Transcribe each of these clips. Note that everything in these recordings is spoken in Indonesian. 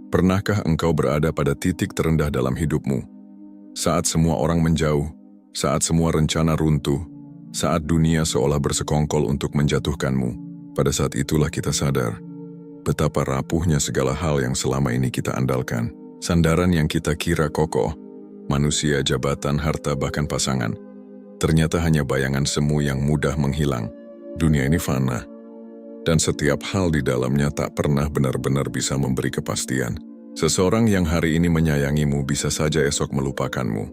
Pernahkah engkau berada pada titik terendah dalam hidupmu? Saat semua orang menjauh, saat semua rencana runtuh, saat dunia seolah bersekongkol untuk menjatuhkanmu. Pada saat itulah kita sadar betapa rapuhnya segala hal yang selama ini kita andalkan. Sandaran yang kita kira kokoh, manusia, jabatan, harta, bahkan pasangan, ternyata hanya bayangan semu yang mudah menghilang. Dunia ini fana, dan setiap hal di dalamnya tak pernah benar-benar bisa memberi kepastian. Seseorang yang hari ini menyayangimu bisa saja esok melupakanmu.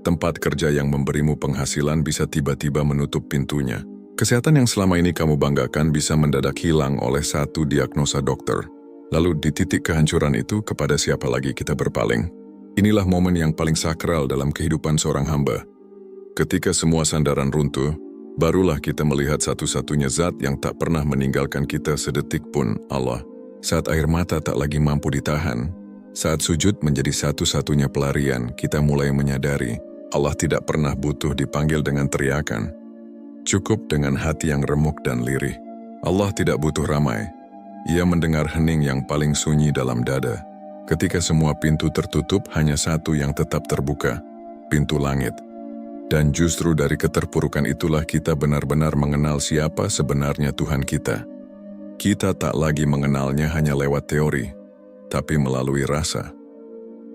Tempat kerja yang memberimu penghasilan bisa tiba-tiba menutup pintunya. Kesehatan yang selama ini kamu banggakan bisa mendadak hilang oleh satu diagnosa dokter. Lalu di titik kehancuran itu, kepada siapa lagi kita berpaling? Inilah momen yang paling sakral dalam kehidupan seorang hamba. Ketika semua sandaran runtuh, barulah kita melihat satu-satunya zat yang tak pernah meninggalkan kita sedetik pun, Allah. Saat air mata tak lagi mampu ditahan, saat sujud menjadi satu-satunya pelarian, kita mulai menyadari Allah tidak pernah butuh dipanggil dengan teriakan. Cukup dengan hati yang remuk dan lirih. Allah tidak butuh ramai. Ia mendengar hening yang paling sunyi dalam dada. Ketika semua pintu tertutup, hanya satu yang tetap terbuka, pintu langit. Dan justru dari keterpurukan itulah kita benar-benar mengenal siapa sebenarnya Tuhan kita. Kita tak lagi mengenalnya hanya lewat teori, tapi melalui rasa.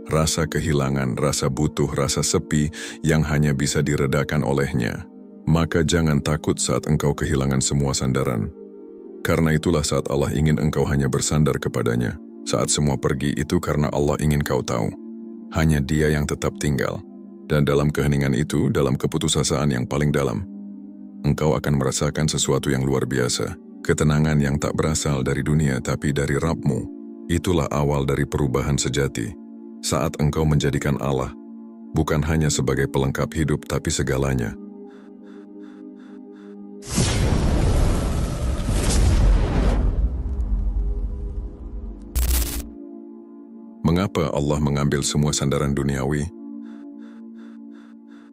Rasa kehilangan, rasa butuh, rasa sepi yang hanya bisa diredakan olehnya. Maka jangan takut saat engkau kehilangan semua sandaran. Karena itulah saat Allah ingin engkau hanya bersandar kepadanya. Saat semua pergi itu karena Allah ingin kau tahu. Hanya Dia yang tetap tinggal. Dan dalam keheningan itu, dalam keputusasaan yang paling dalam, engkau akan merasakan sesuatu yang luar biasa. Ketenangan yang tak berasal dari dunia tapi dari Rabb-mu. Itulah awal dari perubahan sejati. Saat engkau menjadikan Allah bukan hanya sebagai pelengkap hidup tapi segalanya. Mengapa Allah mengambil semua sandaran duniawi?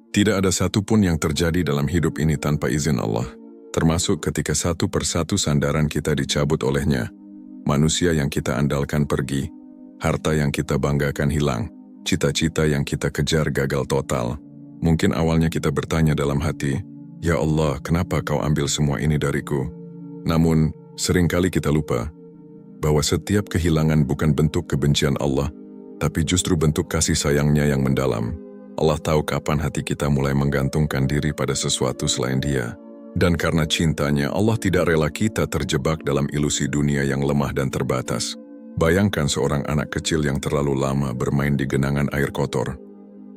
Tidak ada satupun yang terjadi dalam hidup ini tanpa izin Allah, termasuk ketika satu persatu sandaran kita dicabut olehnya. Manusia yang kita andalkan pergi, harta yang kita banggakan hilang, cita-cita yang kita kejar gagal total. Mungkin awalnya kita bertanya dalam hati, "Ya Allah, kenapa kau ambil semua ini dariku?" Namun, seringkali kita lupa bahwa setiap kehilangan bukan bentuk kebencian Allah, tapi justru bentuk kasih sayangnya yang mendalam. Allah tahu kapan hati kita mulai menggantungkan diri pada sesuatu selain Dia. Dan karena cintanya, Allah tidak rela kita terjebak dalam ilusi dunia yang lemah dan terbatas. Bayangkan seorang anak kecil yang terlalu lama bermain di genangan air kotor.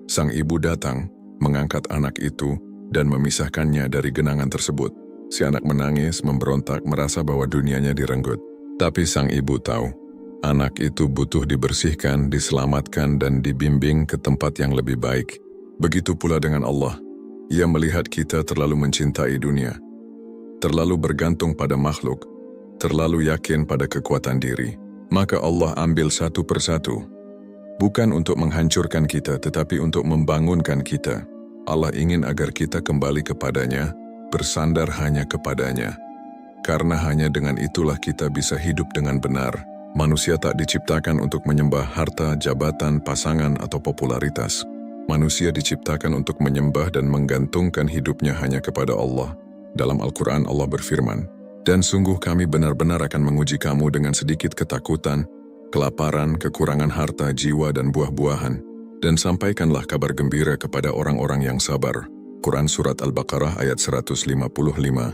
Sang ibu datang, mengangkat anak itu, dan memisahkannya dari genangan tersebut. Si anak menangis, memberontak, merasa bahwa dunianya direnggut. Tapi sang ibu tahu, anak itu butuh dibersihkan, diselamatkan, dan dibimbing ke tempat yang lebih baik. Begitu pula dengan Allah. Ia melihat kita terlalu mencintai dunia, terlalu bergantung pada makhluk, terlalu yakin pada kekuatan diri. Maka Allah ambil satu persatu. Bukan untuk menghancurkan kita, tetapi untuk membangunkan kita. Allah ingin agar kita kembali kepadanya, bersandar hanya kepadanya. Karena hanya dengan itulah kita bisa hidup dengan benar. Manusia tak diciptakan untuk menyembah harta, jabatan, pasangan, atau popularitas. Manusia diciptakan untuk menyembah dan menggantungkan hidupnya hanya kepada Allah. Dalam Al-Quran Allah berfirman, "Dan sungguh kami benar-benar akan menguji kamu dengan sedikit ketakutan, kelaparan, kekurangan harta, jiwa, dan buah-buahan. Dan sampaikanlah kabar gembira kepada orang-orang yang sabar." Quran Surat Al-Baqarah ayat 155.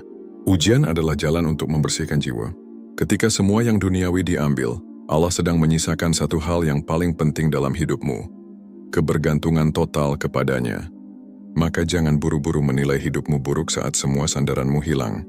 Ujian adalah jalan untuk membersihkan jiwa. Ketika semua yang duniawi diambil, Allah sedang menyisakan satu hal yang paling penting dalam hidupmu, kebergantungan total kepadanya. Maka jangan buru-buru menilai hidupmu buruk saat semua sandaranmu hilang.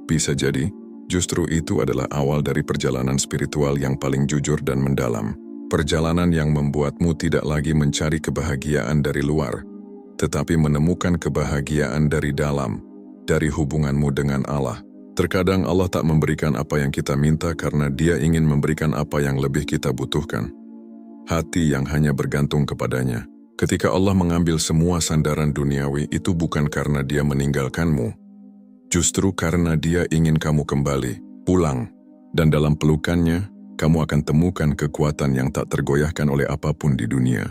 Bisa jadi, justru itu adalah awal dari perjalanan spiritual yang paling jujur dan mendalam. Perjalanan yang membuatmu tidak lagi mencari kebahagiaan dari luar, tetapi menemukan kebahagiaan dari dalam, dari hubunganmu dengan Allah. Terkadang Allah tak memberikan apa yang kita minta karena Dia ingin memberikan apa yang lebih kita butuhkan. Hati yang hanya bergantung kepadanya. Ketika Allah mengambil semua sandaran duniawi, itu bukan karena Dia meninggalkanmu. Justru karena Dia ingin kamu kembali, pulang. Dan dalam pelukannya, kamu akan temukan kekuatan yang tak tergoyahkan oleh apapun di dunia.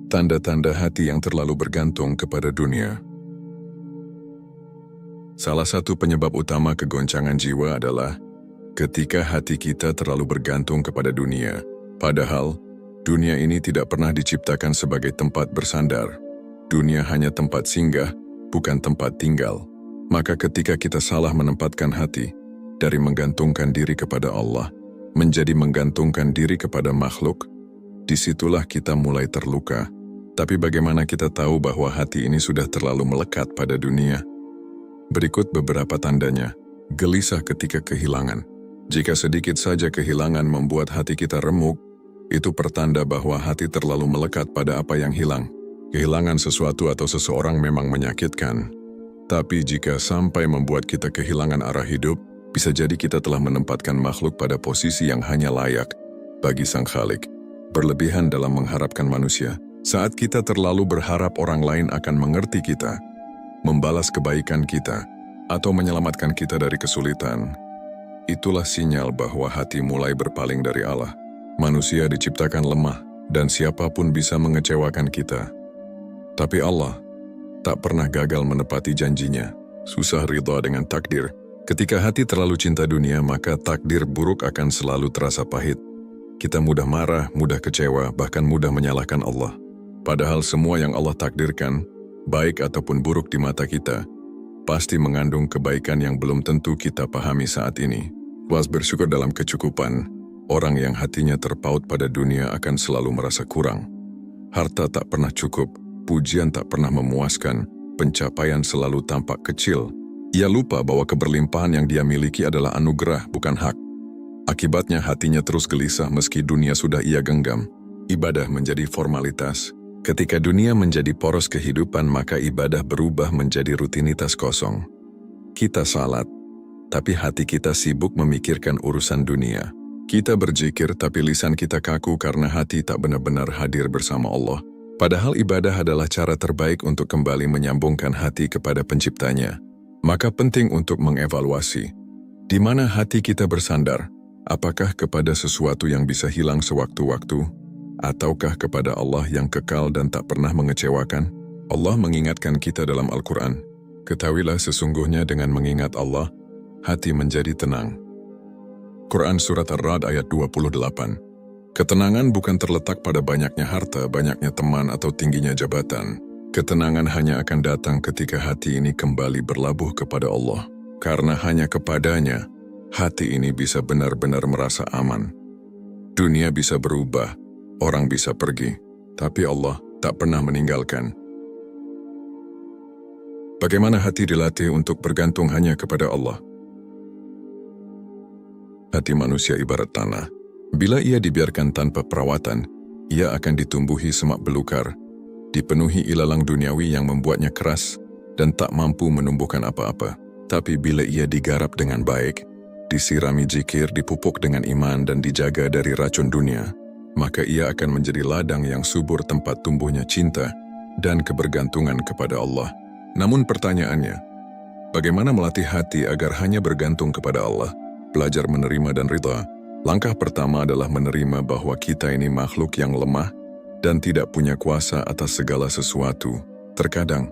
Tanda-tanda hati yang terlalu bergantung kepada dunia. Salah satu penyebab utama kegoncangan jiwa adalah ketika hati kita terlalu bergantung kepada dunia. Padahal, dunia ini tidak pernah diciptakan sebagai tempat bersandar. Dunia hanya tempat singgah, bukan tempat tinggal. Maka ketika kita salah menempatkan hati, dari menggantungkan diri kepada Allah, menjadi menggantungkan diri kepada makhluk, disitulah kita mulai terluka. Tapi bagaimana kita tahu bahwa hati ini sudah terlalu melekat pada dunia? Berikut beberapa tandanya. Gelisah ketika kehilangan. Jika sedikit saja kehilangan membuat hati kita remuk, itu pertanda bahwa hati terlalu melekat pada apa yang hilang. Kehilangan sesuatu atau seseorang memang menyakitkan. Tapi jika sampai membuat kita kehilangan arah hidup, bisa jadi kita telah menempatkan makhluk pada posisi yang hanya layak bagi Sang Khalik. Berlebihan dalam mengharapkan manusia. Saat kita terlalu berharap orang lain akan mengerti kita, membalas kebaikan kita, atau menyelamatkan kita dari kesulitan, itulah sinyal bahwa hati mulai berpaling dari Allah. Manusia diciptakan lemah, dan siapapun bisa mengecewakan kita. Tapi Allah tak pernah gagal menepati janjinya. Susah ridha dengan takdir. Ketika hati terlalu cinta dunia, maka takdir buruk akan selalu terasa pahit. Kita mudah marah, mudah kecewa, bahkan mudah menyalahkan Allah. Padahal semua yang Allah takdirkan, baik ataupun buruk di mata kita, pasti mengandung kebaikan yang belum tentu kita pahami saat ini. Puas bersyukur dalam kecukupan, orang yang hatinya terpaut pada dunia akan selalu merasa kurang. Harta tak pernah cukup, pujian tak pernah memuaskan, pencapaian selalu tampak kecil. Ia lupa bahwa keberlimpahan yang dia miliki adalah anugerah, bukan hak. Akibatnya hatinya terus gelisah meski dunia sudah ia genggam. Ibadah menjadi formalitas. Ketika dunia menjadi poros kehidupan, maka ibadah berubah menjadi rutinitas kosong. Kita salat, tapi hati kita sibuk memikirkan urusan dunia. Kita berzikir, tapi lisan kita kaku karena hati tak benar-benar hadir bersama Allah. Padahal ibadah adalah cara terbaik untuk kembali menyambungkan hati kepada penciptanya. Maka penting untuk mengevaluasi. Di mana hati kita bersandar? Apakah kepada sesuatu yang bisa hilang sewaktu-waktu? Ataukah kepada Allah yang kekal dan tak pernah mengecewakan? Allah mengingatkan kita dalam Al-Quran. Ketahuilah sesungguhnya dengan mengingat Allah, hati menjadi tenang. Quran Surat Ar-Ra'd ayat 28. Ketenangan bukan terletak pada banyaknya harta, banyaknya teman, atau tingginya jabatan. Ketenangan hanya akan datang ketika hati ini kembali berlabuh kepada Allah. Karena hanya kepadanya, hati ini bisa benar-benar merasa aman. Dunia bisa berubah, orang bisa pergi, tapi Allah tak pernah meninggalkan. Bagaimana hati dilatih untuk bergantung hanya kepada Allah? Hati manusia ibarat tanah. Bila ia dibiarkan tanpa perawatan, ia akan ditumbuhi semak belukar, dipenuhi ilalang duniawi yang membuatnya keras dan tak mampu menumbuhkan apa-apa. Tapi bila ia digarap dengan baik, disirami zikir, dipupuk dengan iman dan dijaga dari racun dunia, maka ia akan menjadi ladang yang subur tempat tumbuhnya cinta dan kebergantungan kepada Allah. Namun pertanyaannya, bagaimana melatih hati agar hanya bergantung kepada Allah? Belajar menerima dan ridha. Langkah pertama adalah menerima bahwa kita ini makhluk yang lemah dan tidak punya kuasa atas segala sesuatu. Terkadang,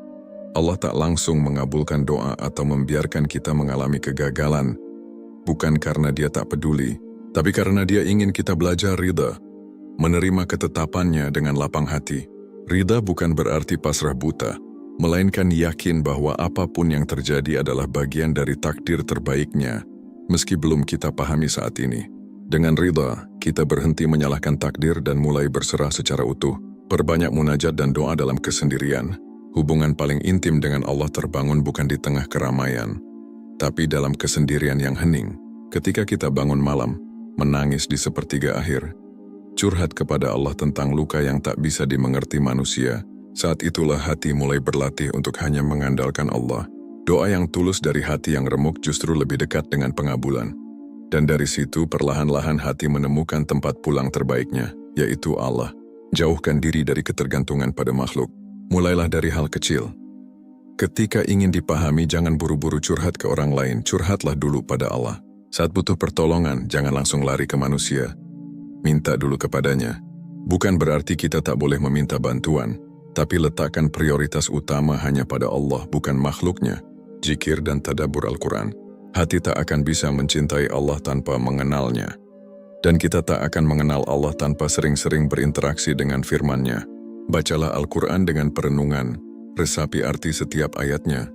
Allah tak langsung mengabulkan doa atau membiarkan kita mengalami kegagalan, bukan karena Dia tak peduli, tapi karena Dia ingin kita belajar ridha, menerima ketetapannya dengan lapang hati. Ridha bukan berarti pasrah buta, melainkan yakin bahwa apapun yang terjadi adalah bagian dari takdir terbaiknya, meski belum kita pahami saat ini. Dengan ridha, kita berhenti menyalahkan takdir dan mulai berserah secara utuh. Perbanyak munajat dan doa dalam kesendirian. Hubungan paling intim dengan Allah terbangun bukan di tengah keramaian, tapi dalam kesendirian yang hening. Ketika kita bangun malam, menangis di sepertiga akhir, curhat kepada Allah tentang luka yang tak bisa dimengerti manusia, saat itulah hati mulai berlatih untuk hanya mengandalkan Allah. Doa yang tulus dari hati yang remuk justru lebih dekat dengan pengabulan. Dan dari situ perlahan-lahan hati menemukan tempat pulang terbaiknya, yaitu Allah. Jauhkan diri dari ketergantungan pada makhluk. Mulailah dari hal kecil. Ketika ingin dipahami, jangan buru-buru curhat ke orang lain, curhatlah dulu pada Allah. Saat butuh pertolongan, jangan langsung lari ke manusia. Minta dulu kepadanya. Bukan berarti kita tak boleh meminta bantuan, tapi letakkan prioritas utama hanya pada Allah, bukan makhluknya. Zikir dan tadabbur Al-Quran. Hati tak akan bisa mencintai Allah tanpa mengenalnya. Dan kita tak akan mengenal Allah tanpa sering-sering berinteraksi dengan firman-Nya. Bacalah Al-Quran dengan perenungan, resapi arti setiap ayatnya.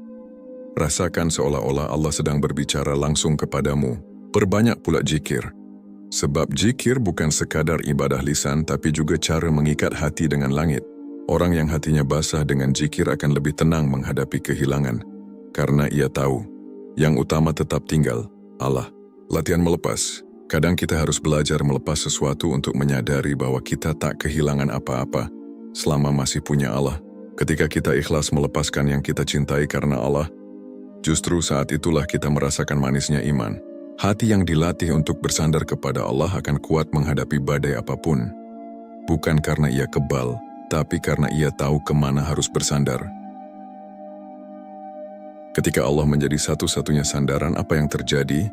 Rasakan seolah-olah Allah sedang berbicara langsung kepadamu. Perbanyak pula zikir. Sebab zikir bukan sekadar ibadah lisan, tapi juga cara mengikat hati dengan langit. Orang yang hatinya basah dengan zikir akan lebih tenang menghadapi kehilangan. Karena ia tahu, yang utama tetap tinggal, Allah. Latihan melepas. Kadang kita harus belajar melepas sesuatu untuk menyadari bahwa kita tak kehilangan apa-apa selama masih punya Allah. Ketika kita ikhlas melepaskan yang kita cintai karena Allah, justru saat itulah kita merasakan manisnya iman. Hati yang dilatih untuk bersandar kepada Allah akan kuat menghadapi badai apapun. Bukan karena ia kebal, tapi karena ia tahu kemana harus bersandar. Ketika Allah menjadi satu-satunya sandaran, apa yang terjadi?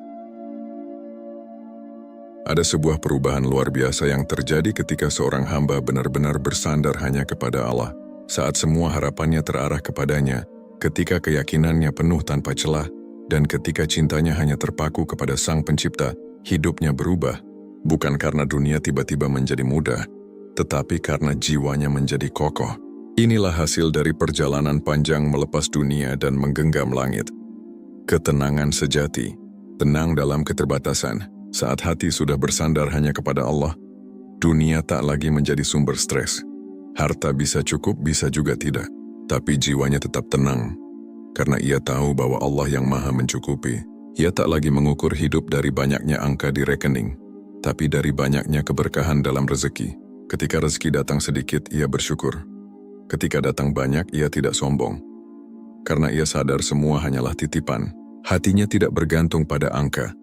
Ada sebuah perubahan luar biasa yang terjadi ketika seorang hamba benar-benar bersandar hanya kepada Allah. Saat semua harapannya terarah kepadanya, ketika keyakinannya penuh tanpa celah, dan ketika cintanya hanya terpaku kepada Sang Pencipta, hidupnya berubah. Bukan karena dunia tiba-tiba menjadi mudah, tetapi karena jiwanya menjadi kokoh. Inilah hasil dari perjalanan panjang melepas dunia dan menggenggam langit. Ketenangan sejati, tenang dalam keterbatasan. Saat hati sudah bersandar hanya kepada Allah, dunia tak lagi menjadi sumber stres. Harta bisa cukup, bisa juga tidak, tapi jiwanya tetap tenang. Karena ia tahu bahwa Allah yang maha mencukupi. Ia tak lagi mengukur hidup dari banyaknya angka di rekening, tapi dari banyaknya keberkahan dalam rezeki. Ketika rezeki datang sedikit, ia bersyukur. Ketika datang banyak, ia tidak sombong. Karena ia sadar semua hanyalah titipan. Hatinya tidak bergantung pada angka,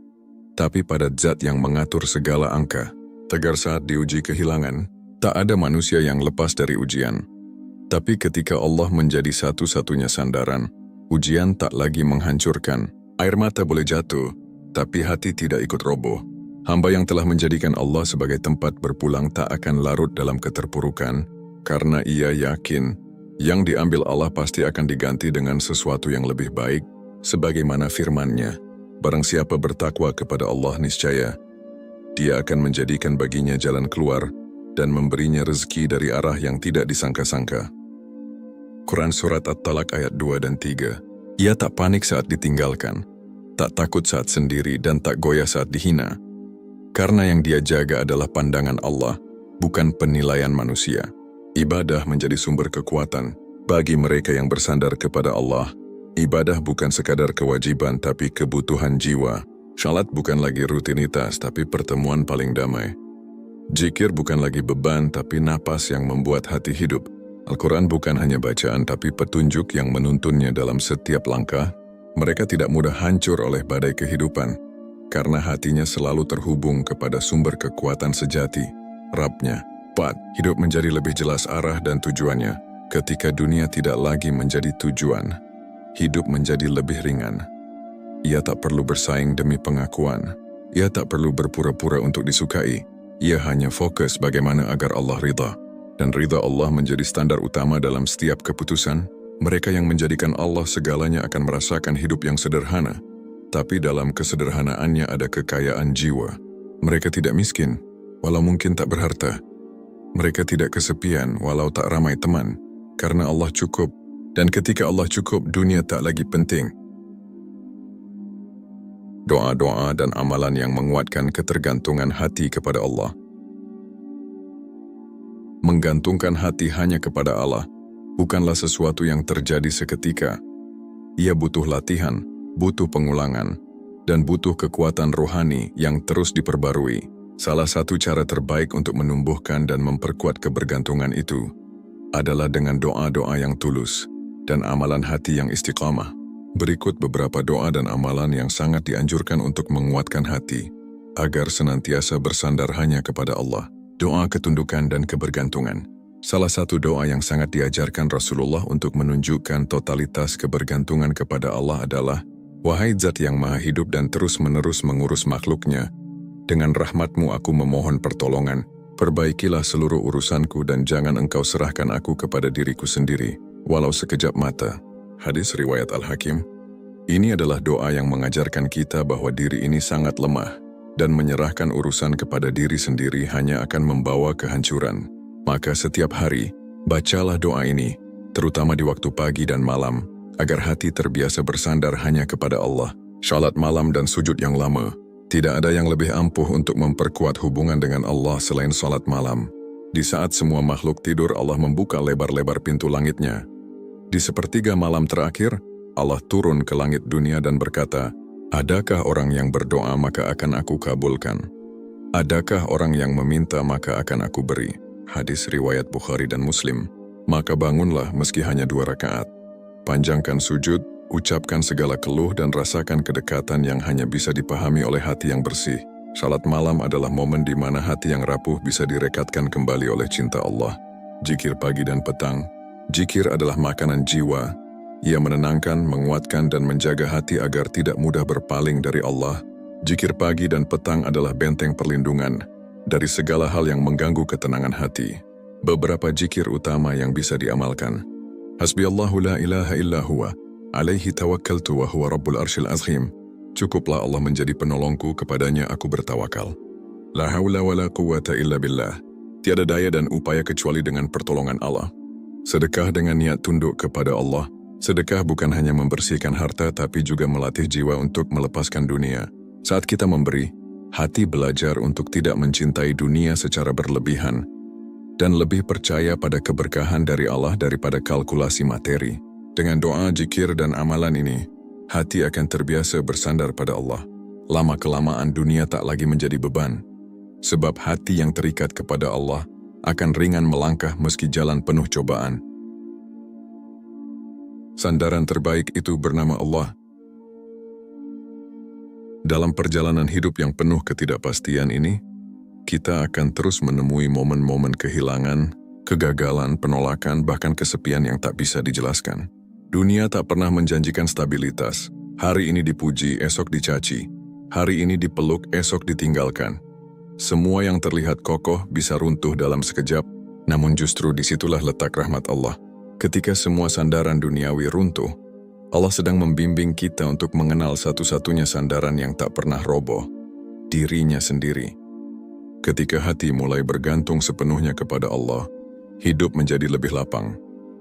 tapi pada Zat yang mengatur segala angka. Tegar saat diuji kehilangan, tak ada manusia yang lepas dari ujian. Tapi ketika Allah menjadi satu-satunya sandaran, ujian tak lagi menghancurkan. Air mata boleh jatuh, tapi hati tidak ikut roboh. Hamba yang telah menjadikan Allah sebagai tempat berpulang tak akan larut dalam keterpurukan, karena ia yakin yang diambil Allah pasti akan diganti dengan sesuatu yang lebih baik, sebagaimana firman-Nya, barang siapa bertakwa kepada Allah niscaya, Dia akan menjadikan baginya jalan keluar dan memberinya rezeki dari arah yang tidak disangka-sangka. Quran Surat At-Talaq ayat 2 dan 3. Ia tak panik saat ditinggalkan, tak takut saat sendiri, dan tak goyah saat dihina. Karena yang dia jaga adalah pandangan Allah, bukan penilaian manusia. Ibadah menjadi sumber kekuatan bagi mereka yang bersandar kepada Allah. Ibadah bukan sekadar kewajiban, tapi kebutuhan jiwa. Salat bukan lagi rutinitas, tapi pertemuan paling damai. Zikir bukan lagi beban, tapi napas yang membuat hati hidup. Al-Quran bukan hanya bacaan, tapi petunjuk yang menuntunnya dalam setiap langkah. Mereka tidak mudah hancur oleh badai kehidupan, karena hatinya selalu terhubung kepada sumber kekuatan sejati, Rabb-Nya. 4. Hidup menjadi lebih jelas arah dan tujuannya. Ketika dunia tidak lagi menjadi tujuan, hidup menjadi lebih ringan. Ia tak perlu bersaing demi pengakuan. Ia tak perlu berpura-pura untuk disukai. Ia hanya fokus bagaimana agar Allah ridha. Dan ridha Allah menjadi standar utama dalam setiap keputusan. Mereka yang menjadikan Allah segalanya akan merasakan hidup yang sederhana. Tapi dalam kesederhanaannya ada kekayaan jiwa. Mereka tidak miskin, walau mungkin tak berharta. Mereka tidak kesepian, walau tak ramai teman. Karena Allah cukup. Dan ketika Allah cukup, dunia tak lagi penting. Doa-doa dan amalan yang menguatkan ketergantungan hati kepada Allah. Menggantungkan hati hanya kepada Allah bukanlah sesuatu yang terjadi seketika. Ia butuh latihan, butuh pengulangan, dan butuh kekuatan rohani yang terus diperbarui. Salah satu cara terbaik untuk menumbuhkan dan memperkuat kebergantungan itu adalah dengan doa-doa yang tulus dan amalan hati yang istiqamah. Berikut beberapa doa dan amalan yang sangat dianjurkan untuk menguatkan hati agar senantiasa bersandar hanya kepada Allah. Doa ketundukan dan kebergantungan. Salah satu doa yang sangat diajarkan Rasulullah untuk menunjukkan totalitas kebergantungan kepada Allah adalah Wahai Zat yang maha hidup dan terus-menerus mengurus makhluknya, dengan rahmat-Mu aku memohon pertolongan, perbaikilah seluruh urusanku dan jangan Engkau serahkan aku kepada diriku sendiri, walau sekejap mata. Hadis riwayat Al-Hakim. Ini adalah doa yang mengajarkan kita bahwa diri ini sangat lemah, dan menyerahkan urusan kepada diri sendiri hanya akan membawa kehancuran. Maka setiap hari, bacalah doa ini, terutama di waktu pagi dan malam, agar hati terbiasa bersandar hanya kepada Allah. Salat malam dan sujud yang lama, tidak ada yang lebih ampuh untuk memperkuat hubungan dengan Allah selain salat malam. Di saat semua makhluk tidur, Allah membuka lebar-lebar pintu langitnya. Di sepertiga malam terakhir, Allah turun ke langit dunia dan berkata, "Adakah orang yang berdoa maka akan aku kabulkan? Adakah orang yang meminta maka akan aku beri?" Hadis riwayat Bukhari dan Muslim. Maka bangunlah meski hanya 2 rakaat. Panjangkan sujud, ucapkan segala keluh dan rasakan kedekatan yang hanya bisa dipahami oleh hati yang bersih. Salat malam adalah momen di mana hati yang rapuh bisa direkatkan kembali oleh cinta Allah. Zikir pagi dan petang. Zikir adalah makanan jiwa. Ia menenangkan, menguatkan dan menjaga hati agar tidak mudah berpaling dari Allah. Zikir pagi dan petang adalah benteng perlindungan dari segala hal yang mengganggu ketenangan hati. Beberapa zikir utama yang bisa diamalkan. Hasbiyallahu la ilaha illa huwa, alaihi tawakkaltu wa huwa rabbul arsyil azim. Cukuplah Allah menjadi penolongku, kepadanya aku bertawakal. La haula wa la quwwata illa billah. Tiada daya dan upaya kecuali dengan pertolongan Allah. Sedekah dengan niat tunduk kepada Allah. Sedekah bukan hanya membersihkan harta tapi juga melatih jiwa untuk melepaskan dunia. Saat kita memberi, hati belajar untuk tidak mencintai dunia secara berlebihan dan lebih percaya pada keberkahan dari Allah daripada kalkulasi materi. Dengan doa, zikir, dan amalan ini, hati akan terbiasa bersandar pada Allah. Lama-kelamaan dunia tak lagi menjadi beban, sebab hati yang terikat kepada Allah akan ringan melangkah meski jalan penuh cobaan. Sandaran terbaik itu bernama Allah. Dalam perjalanan hidup yang penuh ketidakpastian ini, kita akan terus menemui momen-momen kehilangan, kegagalan, penolakan, bahkan kesepian yang tak bisa dijelaskan. Dunia tak pernah menjanjikan stabilitas. Hari ini dipuji, esok dicaci. Hari ini dipeluk, esok ditinggalkan. Semua yang terlihat kokoh bisa runtuh dalam sekejap, namun justru disitulah letak rahmat Allah. Ketika semua sandaran duniawi runtuh, Allah sedang membimbing kita untuk mengenal satu-satunya sandaran yang tak pernah roboh, dirinya sendiri. Ketika hati mulai bergantung sepenuhnya kepada Allah, hidup menjadi lebih lapang.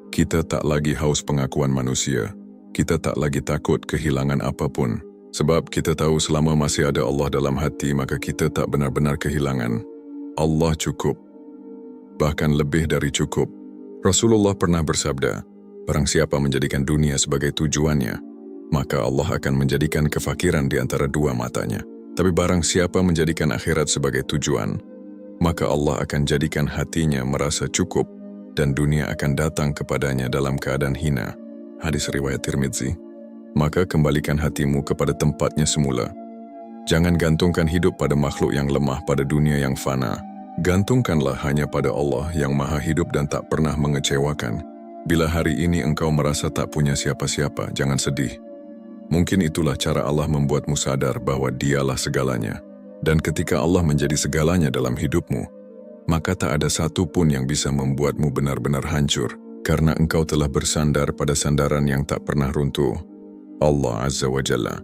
Kita tak lagi haus pengakuan manusia. Kita tak lagi takut kehilangan apapun. Sebab kita tahu selama masih ada Allah dalam hati, maka kita tak benar-benar kehilangan. Allah cukup. Bahkan lebih dari cukup. Rasulullah pernah bersabda, "Barang siapa menjadikan dunia sebagai tujuannya, maka Allah akan menjadikan kefakiran di antara 2 matanya. Tapi barang siapa menjadikan akhirat sebagai tujuan, maka Allah akan jadikan hatinya merasa cukup dan dunia akan datang kepadanya dalam keadaan hina." Hadis riwayat Tirmidzi. Maka kembalikan hatimu kepada tempatnya semula. Jangan gantungkan hidup pada makhluk yang lemah, pada dunia yang fana. Gantungkanlah hanya pada Allah yang maha hidup dan tak pernah mengecewakan. Bila hari ini engkau merasa tak punya siapa-siapa, jangan sedih. Mungkin itulah cara Allah membuatmu sadar bahwa Dialah segalanya. Dan ketika Allah menjadi segalanya dalam hidupmu, maka tak ada satu pun yang bisa membuatmu benar-benar hancur, karena engkau telah bersandar pada sandaran yang tak pernah runtuh, Allah Azza wa Jalla.